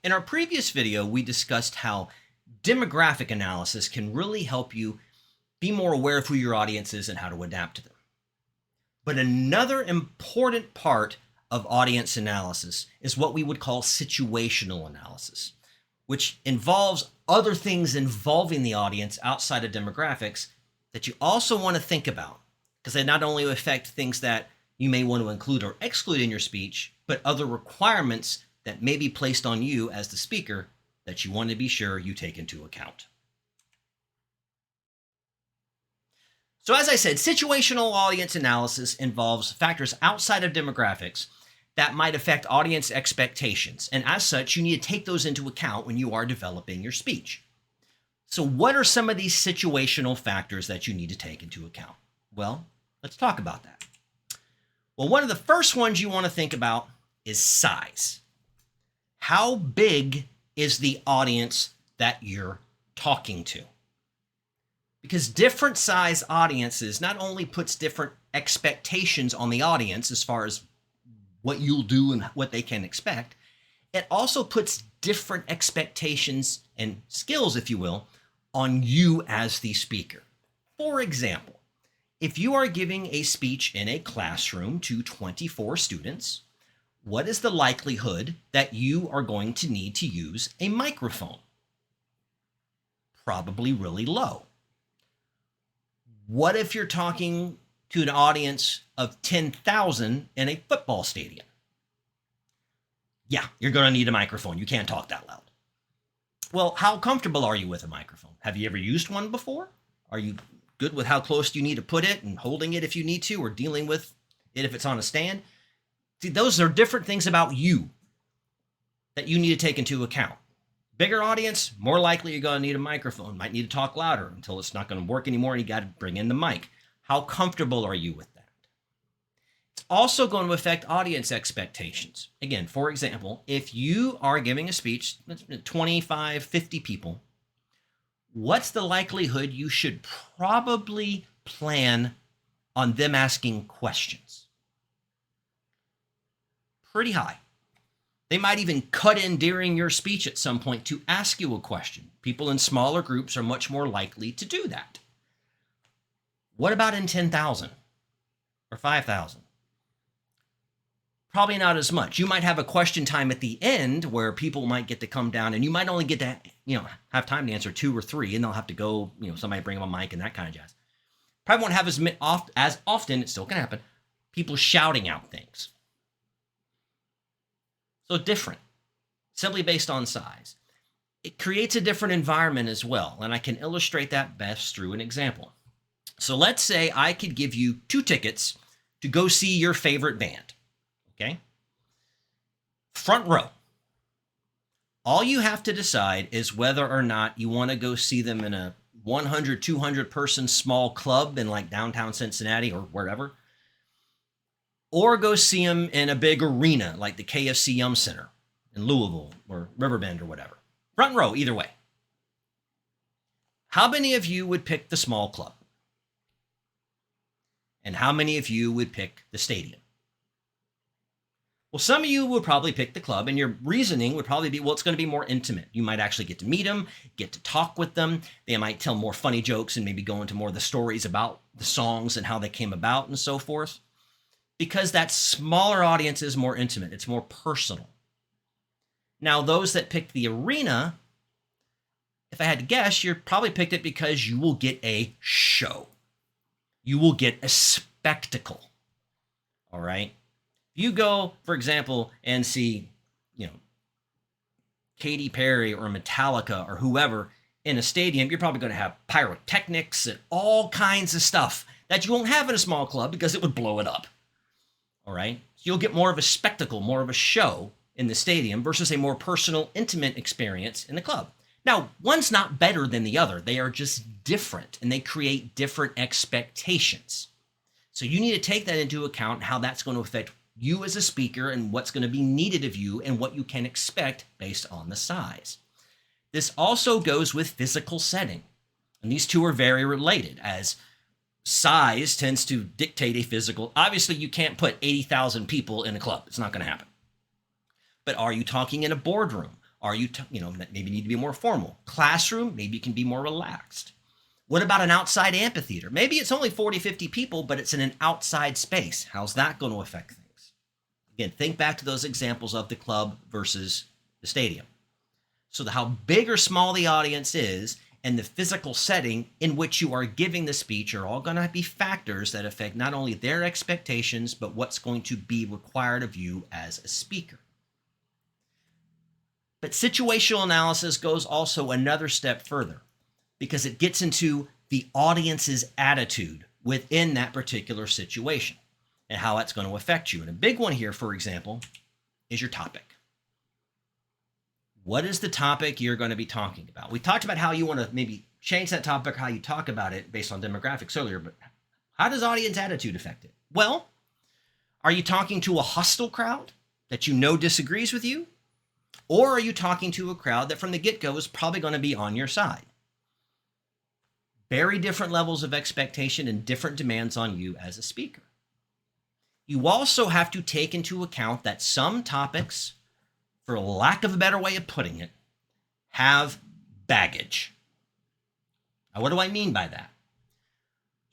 In our previous video, we discussed how demographic analysis can really help you be more aware of who your audience is and how to adapt to them. But another important part of audience analysis is what we would call situational analysis, which involves other things involving the audience outside of demographics that you also want to think about, because they not only affect things that you may want to include or exclude in your speech, but other requirements that may be placed on you as the speaker that you want to be sure you take into account. So as I said, situational audience analysis involves factors outside of demographics that might affect audience expectations. And as such, you need to take those into account when you are developing your speech. So what are some of these situational factors that you need to take into account? Well, let's talk about that. Well, one of the first ones you want to think about is size. How big is the audience that you're talking to? Because different size audiences not only puts different expectations on the audience as far as what you'll do and what they can expect, it also puts different expectations and skills, if you will, on you as the speaker. For example, if you are giving a speech in a classroom to 24 students, what is the likelihood that you are going to need to use a microphone? Probably really low. What if you're talking to an audience of 10,000 in a football stadium? Yeah, you're going to need a microphone. You can't talk that loud. Well, how comfortable are you with a microphone? Have you ever used one before? Are you good with how close you need to put it and holding it if you need to, or dealing with it if it's on a stand? See, those are different things about you that you need to take into account. Bigger audience, more likely you're going to need a microphone. Might need to talk louder until it's not going to work anymore and you got to bring in the mic. How comfortable are you with that? It's also going to affect audience expectations. Again, for example, if you are giving a speech, 25, 50 people, what's the likelihood you should probably plan on them asking questions? Pretty high. They might even cut in during your speech at some point to ask you a question. People in smaller groups are much more likely to do that. What about in 10,000 or 5,000? Probably not as much. You might have a question time at the end where people might get to come down and you might only get to, have time to answer 2 or 3 and they'll have to go, somebody bring them a mic and that kind of jazz. Probably won't have as often, it still can happen, people shouting out things. So different, simply based on size. It creates a different environment as well, and I can illustrate that best through an example. So let's say I could give you 2 tickets to go see your favorite band, okay? Front row. All you have to decide is whether or not you want to go see them in a 100, 200 person small club in like downtown Cincinnati or wherever, or go see them in a big arena like the KFC Yum Center in Louisville or Riverbend or whatever. Front row, either way. How many of you would pick the small club? And how many of you would pick the stadium? Well, some of you would probably pick the club, and your reasoning would probably be, well, it's going to be more intimate. You might actually get to meet them, get to talk with them. They might tell more funny jokes and maybe go into more of the stories about the songs and how they came about and so forth. Because that smaller audience is more intimate. It's more personal. Now, those that picked the arena, if I had to guess, you probably picked it because you will get a show. You will get a spectacle. All right? If you go, for example, and see, Katy Perry or Metallica or whoever in a stadium, you're probably going to have pyrotechnics and all kinds of stuff that you won't have in a small club because it would blow it up. All right. So you'll get more of a spectacle, more of a show in the stadium versus a more personal, intimate experience in the club. Now, one's not better than the other. They are just different and they create different expectations. So you need to take that into account, how that's going to affect you as a speaker and what's going to be needed of you and what you can expect based on the size. This also goes with physical setting. And these two are very related, as size tends to dictate a physical. Obviously, you can't put 80,000 people in a club. It's not going to happen. But are you talking in a boardroom? Are you, maybe need to be more formal? Classroom, maybe you can be more relaxed. What about an outside amphitheater? Maybe it's only 40, 50 people, but it's in an outside space. How's that going to affect things? Again, think back to those examples of the club versus the stadium. So how big or small the audience is and the physical setting in which you are giving the speech are all going to be factors that affect not only their expectations, but what's going to be required of you as a speaker. But situational analysis goes also another step further because it gets into the audience's attitude within that particular situation and how that's going to affect you. And a big one here, for example, is your topic. What is the topic you're going to be talking about? We talked about how you want to maybe change that topic, how you talk about it based on demographics earlier, but how does audience attitude affect it? Well, are you talking to a hostile crowd that you know disagrees with you? Or are you talking to a crowd that from the get-go is probably going to be on your side? Very different levels of expectation and different demands on you as a speaker. You also have to take into account that some topics, for lack of a better way of putting it, have baggage. Now, what do I mean by that?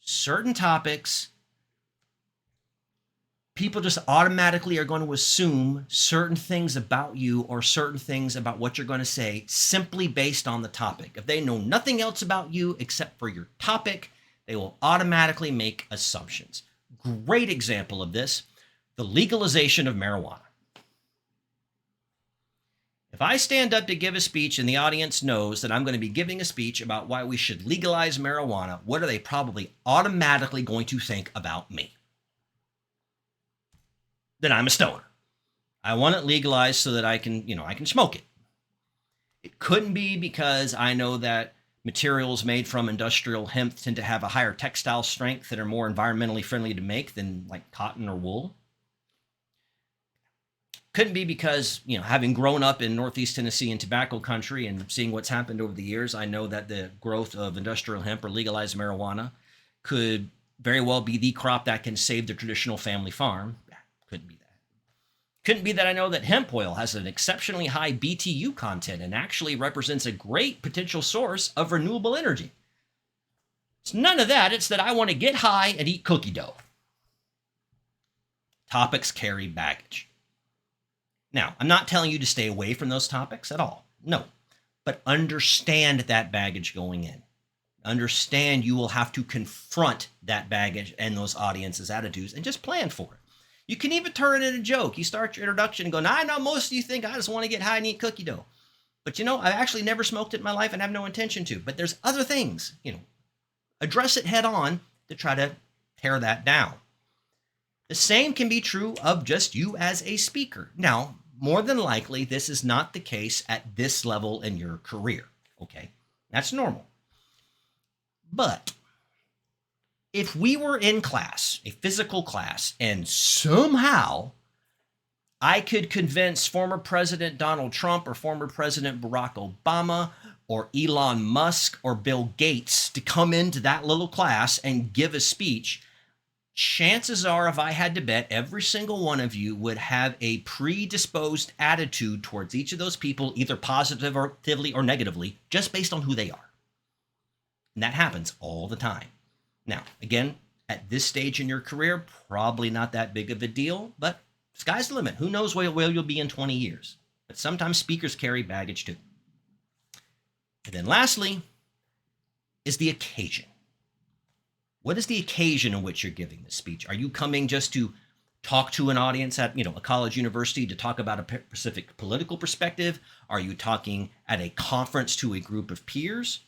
Certain topics, people just automatically are going to assume certain things about you or certain things about what you're going to say simply based on the topic. If they know nothing else about you except for your topic, they will automatically make assumptions. Great example of this, the legalization of marijuana. If I stand up to give a speech and the audience knows that I'm going to be giving a speech about why we should legalize marijuana, what are they probably automatically going to think about me? That I'm a stoner. I want it legalized so that I can smoke it. It couldn't be because I know that materials made from industrial hemp tend to have a higher textile strength that are more environmentally friendly to make than like cotton or wool. Couldn't be because, having grown up in Northeast Tennessee and tobacco country and seeing what's happened over the years, I know that the growth of industrial hemp or legalized marijuana could very well be the crop that can save the traditional family farm. Couldn't be that. Couldn't be that I know that hemp oil has an exceptionally high BTU content and actually represents a great potential source of renewable energy. It's none of that. It's that I want to get high and eat cookie dough. Topics carry baggage. Now, I'm not telling you to stay away from those topics at all. No. But understand that baggage going in. Understand you will have to confront that baggage and those audience's attitudes and just plan for it. You can even turn it into a joke. You start your introduction and go, I know most of you think I just want to get high and eat cookie dough. But I've actually never smoked it in my life and have no intention to. But there's other things, address it head on to try to tear that down. The same can be true of just you as a speaker. Now, more than likely, this is not the case at this level in your career, okay? That's normal. But if we were in class, a physical class, and somehow I could convince former President Donald Trump or former President Barack Obama or Elon Musk or Bill Gates to come into that little class and give a speech, chances are, if I had to bet, every single one of you would have a predisposed attitude towards each of those people, either positively or negatively, just based on who they are. And that happens all the time. Now, again, at this stage in your career, probably not that big of a deal, but sky's the limit. Who knows where you'll be in 20 years? But sometimes speakers carry baggage too. And then lastly is the occasion. What is the occasion in which you're giving the speech? Are you coming just to talk to an audience at, a college university to talk about a specific political perspective? Are you talking at a conference to a group of peers?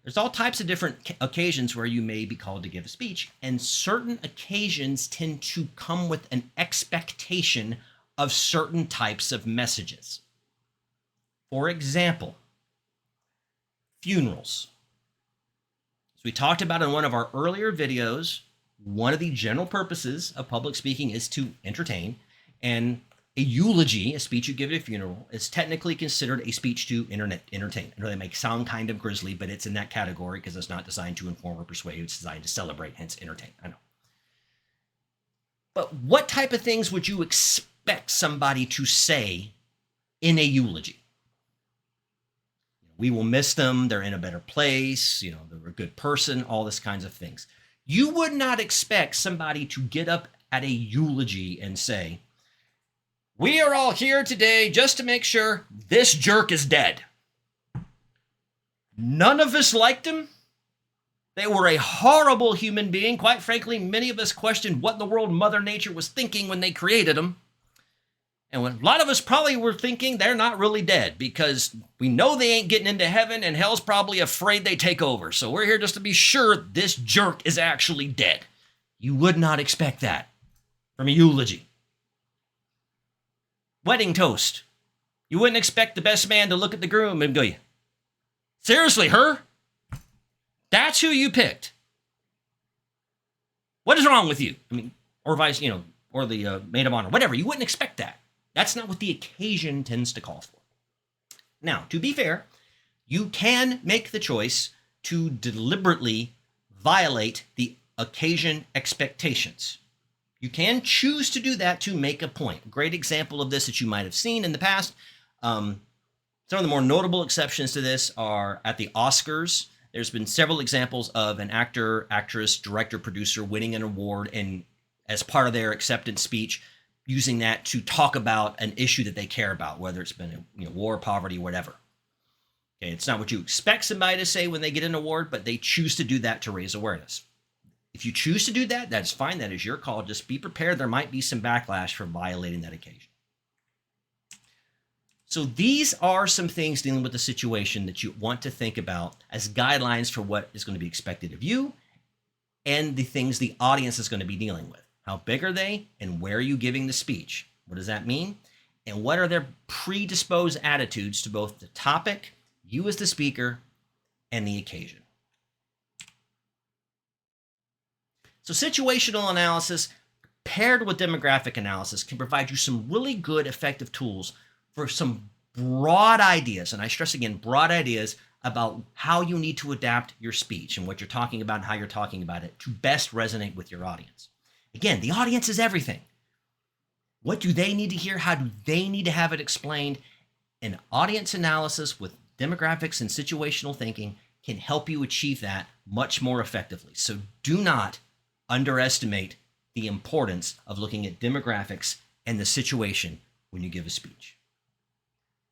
There's all types of different occasions where you may be called to give a speech, and certain occasions tend to come with an expectation of certain types of messages. For example, funerals. As we talked about in one of our earlier videos, one of the general purposes of public speaking is to entertain, and a eulogy, a speech you give at a funeral, is technically considered a speech to entertain. I know they may sound kind of grisly, but it's in that category because it's not designed to inform or persuade. It's designed to celebrate, hence entertain. I know. But what type of things would you expect somebody to say in a eulogy. We will miss them. They're in a better place. They're a good person, all this kinds of things. You would not expect somebody to get up at a eulogy and say, "We are all here today just to make sure this jerk is dead. None of us liked him. They were a horrible human being. Quite frankly, many of us questioned what in the world Mother Nature was thinking when they created him. And a lot of us probably were thinking they're not really dead because we know they ain't getting into heaven and hell's probably afraid they take over. So we're here just to be sure this jerk is actually dead." You would not expect that from a eulogy. Wedding toast. You wouldn't expect the best man to look at the groom and go, "Seriously, her? That's who you picked. What is wrong with you?" Or vice, or the maid of honor, whatever. You wouldn't expect that. That's not what the occasion tends to call for. Now, to be fair, you can make the choice to deliberately violate the occasion expectations. You can choose to do that to make a point. A great example of this that you might have seen in the past. Some of the more notable exceptions to this are at the Oscars. There's been several examples of an actor, actress, director, producer winning an award and as part of their acceptance speech, using that to talk about an issue that they care about, whether it's been war, poverty, whatever. Okay, it's not what you expect somebody to say when they get an award, but they choose to do that to raise awareness. If you choose to do that, that's fine. That is your call. Just be prepared. There might be some backlash for violating that occasion. So these are some things dealing with the situation that you want to think about as guidelines for what is going to be expected of you and the things the audience is going to be dealing with. How big are they, and where are you giving the speech? What does that mean? And what are their predisposed attitudes to both the topic, you as the speaker, and the occasion? So situational analysis paired with demographic analysis can provide you some really good, effective tools for some broad ideas, and I stress again, broad ideas about how you need to adapt your speech and what you're talking about and how you're talking about it to best resonate with your audience. Again, the audience is everything. What do they need to hear? How do they need to have it explained? And audience analysis with demographics and situational thinking can help you achieve that much more effectively. So do not underestimate the importance of looking at demographics and the situation when you give a speech.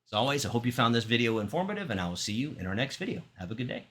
As always, I hope you found this video informative, and I will see you in our next video. Have a good day.